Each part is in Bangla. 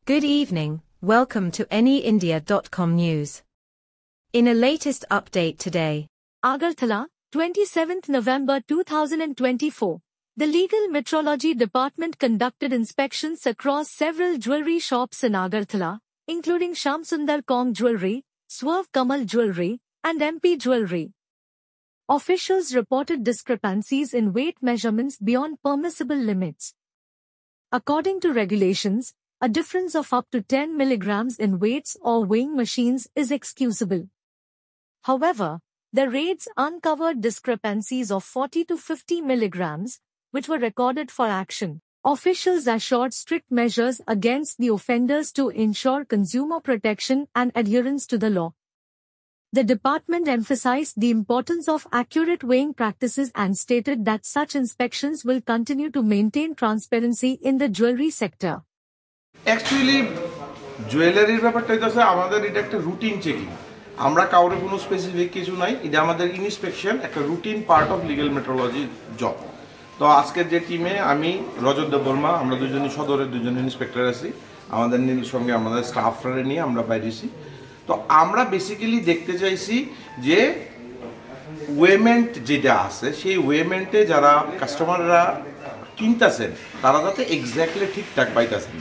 Good evening, welcome to anyindia.com news. In a latest update today, Agartala, 27th November 2024. The Legal Metrology Department conducted inspections across several jewelry shops in Agartala, including Shamsundar Kong Jewelry, Swerve Kamal Jewelry, and MP Jewelry. Officials reported discrepancies in weight measurements beyond permissible limits. According to regulations, a difference of up to 10 milligrams in weights or weighing machines is excusable. However, the raids uncovered discrepancies of 40 to 50 milligrams, which were recorded for action. Officials assured strict measures against the offenders to ensure consumer protection and adherence to the law. The department emphasized the importance of accurate weighing practices and stated that such inspections will continue to maintain transparency in the jewelry sector. Actually, জুয়েলারির ব্যাপারটা হচ্ছে আমাদের এটা একটা রুটিন চেকিং। আমরা কাউরে কোনো স্পেসিফিক কিছু নাই, এটা আমাদের ইন্সপেকশন একটা routine part of legal metrology job. তো আজকের যে টিমে আমি রজত দেববর্মা, আমরা দুজনই সদরের দুজন ইন্সপেক্টর আছি, আমাদের সঙ্গে আমাদের স্টাফরা নিয়ে আমরা বাইরেছি। তো আমরা বেসিক্যালি দেখতে চাইছি যে ওয়েমেন্ট যেটা আছে সেই ওয়েমেন্টে যারা কাস্টমাররা কিনতেছেন তারা যাতে এক্স্যাক্টলি ঠিকঠাক পাইতেছেন।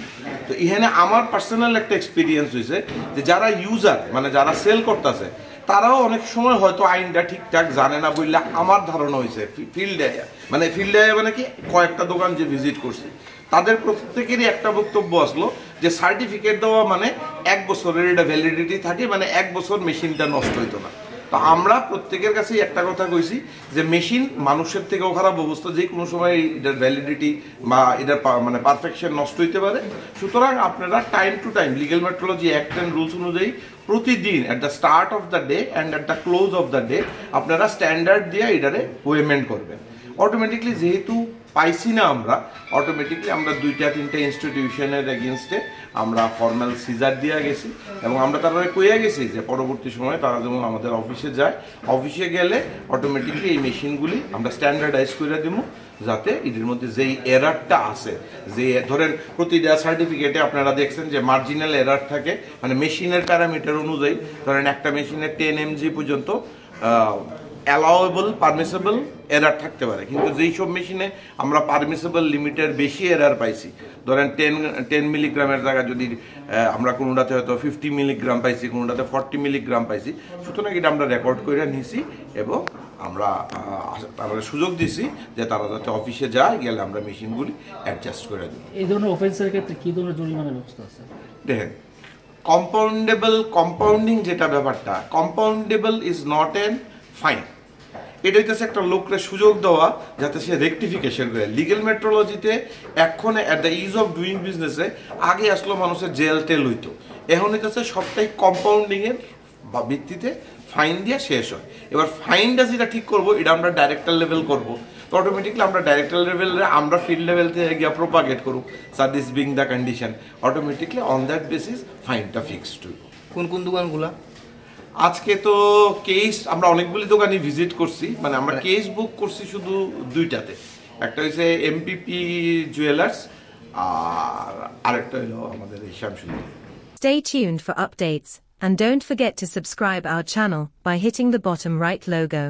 তো এখানে আমার পার্সোনাল একটা এক্সপিরিয়েন্স হয়েছে যে যারা ইউজার মানে যারা সেল করতেছে তারাও অনেক সময় হয়তো আইনটা ঠিকঠাক জানে না বললে আমার ধারণা হয়েছে ফিল্ডে মানে কি কয়েকটা দোকান যে ভিজিট করছে তাদের প্রত্যেকেরই একটা বক্তব্য আসলো যে সার্টিফিকেট দেওয়া মানে 1 বছরের এটা ভ্যালিডিটি থাকে, মানে 1 বছর মেশিনটা নষ্ট হইতো না। তো আমরা প্রত্যেকের কাছেই একটা কথা কইছি যে মেশিন মানুষের থেকেও খারাপ অবস্থা, যে কোনো সময় এটার ভ্যালিডিটি বা এটার মানে পারফেকশন নষ্ট হইতে পারে। সুতরাং আপনারা time to time legal metrology act and rules অনুযায়ী প্রতিদিন at the start of the day and at the close of the day আপনারা স্ট্যান্ডার্ড দিয়ে এটারে ওয়েমেন্ট করবেন। অটোমেটিকলি যেহেতু পাইছি না আমরা, অটোমেটিকলি আমরা 2-3 ইনস্টিটিউশনের এগেনস্টে আমরা ফর্মাল সিজার দিয়ে গেছি এবং আমরা তারা কইয়া গেছি যে পরবর্তী সময়ে তারা যেমন আমাদের অফিসে যায়, অফিসে গেলে অটোমেটিকলি এই মেশিনগুলি আমরা স্ট্যান্ডার্ডাইজ করে দিব, যাতে এদের মধ্যে যেই এরারটা আছে, যে ধরেন প্রতিটা সার্টিফিকেটে আপনারা দেখছেন যে মার্জিনাল এরার থাকে, মানে মেশিনের প্যারামিটার অনুযায়ী ধরেন একটা মেশিনের 10 mg পর্যন্ত অ্যালাউয়েবল পারমিসেবল এরার থাকতে পারে, কিন্তু যেই সব মেশিনে আমরা পারমিসেবল লিমিটের বেশি এরার পাইছি, ধরেন 10 মিলিগ্রামের জায়গায় যদি আমরা কোনোটাতে হয়তো 50 মিলিগ্রাম পাইছি, কোনোটাতে 40 মিলিগ্রাম পাইছি, সুতরাং এটা আমরা রেকর্ড করে নিছি এবং আমরা তাদের সুযোগ দিছি যে তারা যাতে অফিসে যায়, গেলে আমরা মেশিনগুলি অ্যাডজাস্ট করে দিই। এই ধরনের অফেন্সের ক্ষেত্রে কি ধরনের জরিমানার ব্যবস্থা আছে? দেখেন, কম্পাউন্ডিং যেটা ব্যাপারটা, compoundable is not an fine. এটা হচ্ছে একটা লোককে সুযোগ দেওয়া যাতে সে রেকটিফিকেশন করে। লিগ্যাল মেট্রোলজিতে এখন at the is of doing বিজনেসে আগে আসলো মানুষের জেল টেল হইতো, এখন হইতেছে সবটাই কম্পাউন্ডিংয়ের ভিত্তিতে ফাইন দিয়ে শেষ হয়। এবার ফাইনটা যেটা ঠিক করবো এটা আমরা ডাইরেক্টর লেভেল করবো, তো অটোমেটিকলি আমরা ডাইরেক্টর লেভেলে আমরা ফিল্ড লেভেল থেকে গিয়ে প্রোপাগেট করুক sir this being the condition, automatically on that basis ফাইনটা ফিক্সড হইব। কোন দোকানগুলা? আজকে তো কেস আমরা অনেকগুলি দোকানই ভিজিট করছি, মানে আমরা কেস বুক করছি শুধু 2টাতে, একটা হচ্ছে এমপিপি জুয়েলার্স আর আরেকটা হলো আমাদের Shamsundar. Stay tuned for updates and don't forget to subscribe our channel by hitting the bottom right logo.